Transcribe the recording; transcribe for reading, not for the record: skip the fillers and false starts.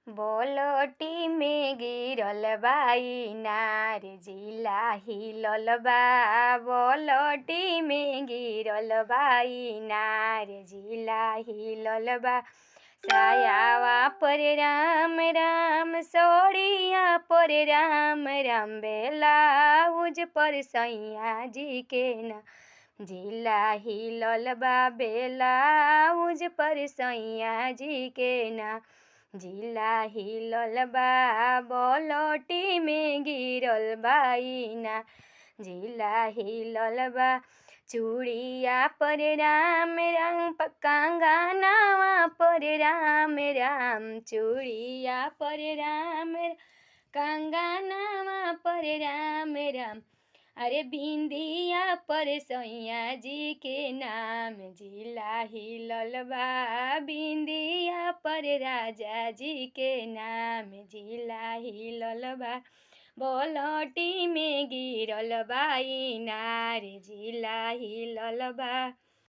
बोलटी में गिरल बाई नार जिला हिलल बा। बोलटी में गिरल बाई नार जिला हिलल बा। सायावा पर राम राम सोड़िया पर राम राम बेलाउज पर सैया जी के ना जिला हिलल बा। बेलाउज पर सैया जी के ना जिला हिलल बा। बोलटी में गिरल बाई ना जिला हिलल बा। चूड़िया पर राम राम कंगनवा पर राम राम चूड़िया पर राम कंगनवा पर राम राम। अरे बिंदिया पर सैया जी के नाम जिला हिलल बा। बिंदिया पर राजा जी के नाम जिला हिलल बा। बोलटी में गिरल बाई नार जिला हिलल बा।